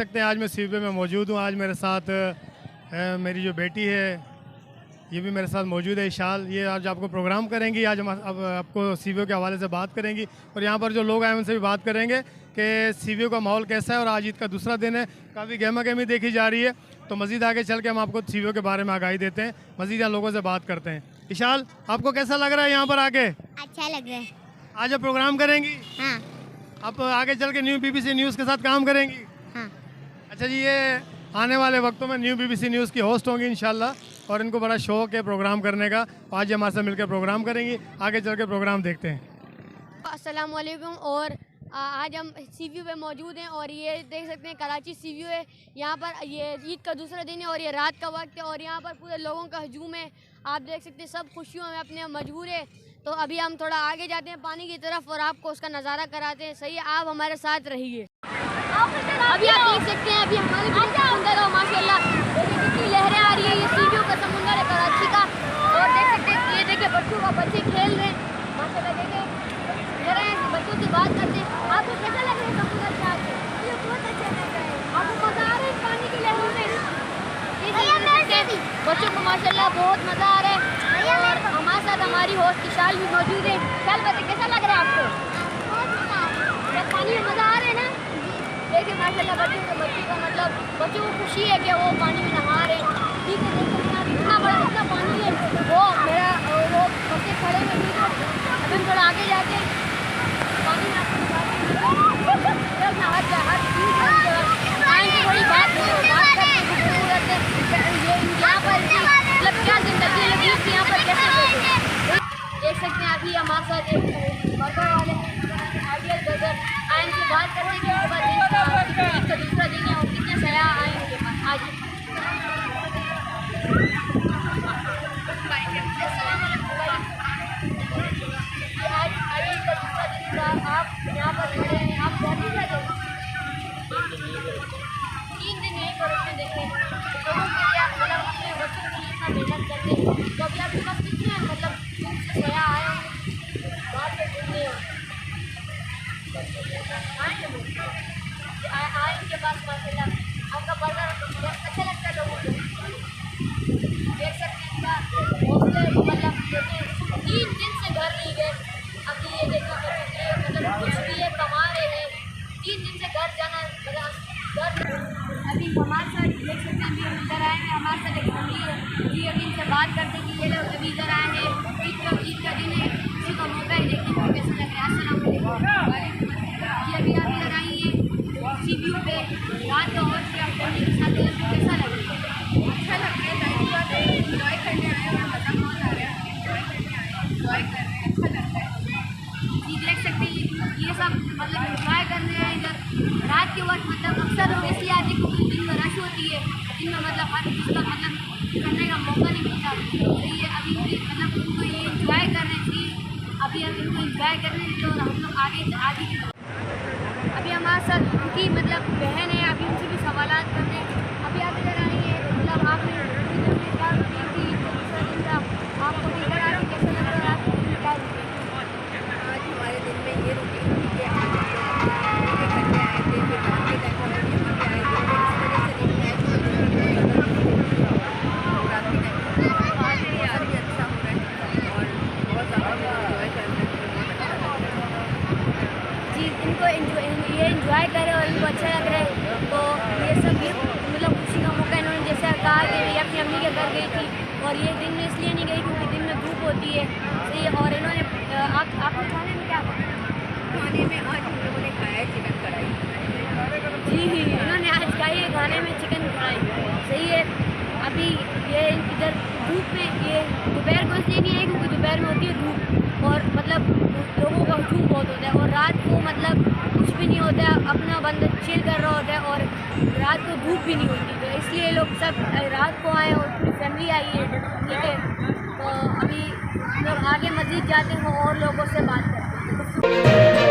सकते हैं आज मैं सीवे में मौजूद हूँ। आज मेरे साथ मेरी जो बेटी है ये भी मेरे साथ मौजूद है, इशाल। ये आज आपको प्रोग्राम करेंगी, आज हम अब आपको सीवे के हवाले से बात करेंगी और यहाँ पर जो लोग आए उनसे भी बात करेंगे कि सीवे का माहौल कैसा है। और आज ईद का दूसरा दिन है, काफ़ी गहमा गहमी देखी जा रही है। तो मज़ीद आगे चल के हम आपको सीवे के बारे में आगाही देते हैं, मज़ीद यहाँ लोगों से बात करते हैं। इशाल, आपको कैसा लग रहा है यहाँ पर आके? अच्छा लग रहा है। आज आप प्रोग्राम करेंगी? हाँ। आप आगे चल के न्यू BBC न्यूज़ के साथ काम करेंगी? हाँ। अच्छा जी, ये आने वाले वक्तों में न्यू BBC न्यूज़ की होस्ट होंगी इंशाल्लाह और इनको बड़ा शौक है प्रोग्राम करने का। आज हमारे साथ मिलकर प्रोग्राम करेंगी, आगे चल के प्रोग्राम देखते हैं। अस्सलाम वालेकुम। और आज हम सीव्यू पे मौजूद हैं और ये देख सकते हैं कराची सीव्यू है। यहाँ पर ये ईद का दूसरा दिन है और ये रात का वक्त है और यहाँ पर पूरे लोगों का हजूम है। आप देख सकते हैं सब खुशियों में अपने मजबूर है। तो अभी हम थोड़ा आगे जाते हैं पानी की तरफ और आपको उसका नज़ारा कराते हैं। सही है, आप हमारे साथ रहिए। अभी आप देख सकते हैं अभी हमारे समुंदर है माशाल्लाह, कितनी लहरें आ रही है। ये सीव्यू का समुंदर है कराची का और देख सकते हैं ये देखिए बच्चे खेल रहे हैं माशाल्लाह। देखिए जरा बच्चों से बात करते हैं। आपको कैसा लग रहा है समुंदर से आके? मुझे बहुत अच्छा लग रहा है। आपको मज़ा आ रहा है पानी की लहरों में? बच्चों को माशाल्लाह बहुत मज़ा आ रहा है। और हमारे साथ हमारी होस्ट इशाल भी मौजूद है। इशाल बताइए कैसा लग रहा है आपको? पानी में मज़ा आ रहा है ना? देखिए माशाल्लाह बच्चों का मतलब बच्चों को खुशी है कि वो पानी में नहा रहे हैं। ठीक है, देखो इतना बड़ा इतना पानी है वो बच्चे खड़े में ठीक है। अभी हम थोड़ा आगे जाते हैं पानी में आपको बड़ी बात यहाँ पर मतलब क्या जिंदगी लगी थी यहाँ पर कैसे देख सकते हैं। अभी हमारे साथ एक बर्गर वाले आइडियल बर्गर आए, इनसे बात करने के बाद का दूसरा दिन है और कितने सयाह आए उनके पास। आज आइडियल का दूसरा दिन था, आप यहाँ पर खड़े हैं, आप जाते जाते 3 दिन यहीं पर उसमें देखें लोगों के लिए मतलब अपने बच्चों के लिए इतना मेहनत करते हैं। तो अभी आपके पास कितने मतलब जिनसे सयाह आए बात में घूमने आए इनके पास माशाल्लाह आपका बर्गर अच्छा लगता है लोगों को। देख सकते हैं इनका हौसले मतलब देखिए 3 दिन से घर नहीं गए। अभी ये देखो मतलब कुछ भी है कमा रहे हैं, 3 दिन से घर जाना घर। अभी हमारे साथ देख सकते हैं अभी हम इधर आए हैं, हमारे साथ एक फैमिली है जी। अभी इनसे बात करते हैं कि ये लोग अभी इधर आए हैं, ईद का दिन है, इसी का मौका है, देखने को कैसा लग रहा है। अस्सलाम वालेकुम जी। अभी आप इधर आई हैं सीव्यू पे रात का वक्त है, फैमिली के साथ कैसा लग रहा है? अच्छा लग रहा है, लाइफ बात है, इंजॉय करने आए हैं और मज़ा बहुत आ रहा है। इंजॉय करने आए हैं, इंजॉय कर रहे हैं, अच्छा लग रहा है जी। देख सकते हैं ये सब मतलब इंजॉय करने हैं इधर रात के वक्त। मतलब अक्सर लोग इसलिए आते हैं क्योंकि दिन में रश होती है, दिन में मतलब हर चीज़ का मतलब करने का मौका नहीं मिलता। तो ये अभी मतलब उनको ये इंजॉय कर रहे थे, अभी हम इनको इंजॉय कर रहे हैं। तो हम लोग आगे अभी हमारे साथ उनकी मतलब बहन है, अभी उनसे भी सवालात करते हैं। अभी आप इधर आई हैं मतलब आपने क्या दूसरा दिन था, आपको भी इधर आके कैसा लग रहा है? आपको क्या आज हमारे दिन में ये रूटीन थी कि आज करने आए थे, फिर रात के टाइम पर यहाँ पे आए थे, इस तरह से दिन रात के टाइम आज ये आज भी अच्छा हो रहा है और बहुत ज़्यादा इंजॉय कर रहे हैं जी। इनको ये इंजॉय करें और इनको अच्छा लग रहा है। तो ये सब ये मतलब खुशी का मौका इन्होंने जैसे कहा कि ये अपनी अम्मी के घर गई थी और ये दिन में इसलिए नहीं गई क्योंकि दिन में धूप होती है। सही है। और इन्होंने आपने खाने में क्या खाया? खाने में आज हम लोगों ने खाया है चिकन कढ़ाई। जी इन्होंने आज खाई है खाने में चिकन कढ़ाई। सही है। अभी ये इधर धूप में ये दोपहर को इसलिए नहीं है क्योंकि दोपहर में होती है धूप और मतलब लोगों का हजूम बहुत होता है और रात को मतलब कुछ भी नहीं होता है, अपना बंदा चिल कर रहा होता है और रात को धूप भी नहीं होती। तो इसलिए लोग सब रात को आए और पूरी फैमिली आई है। ठीक है, तो अभी लोग आगे मज़ीद जाते हैं और लोगों से बात करते हैं।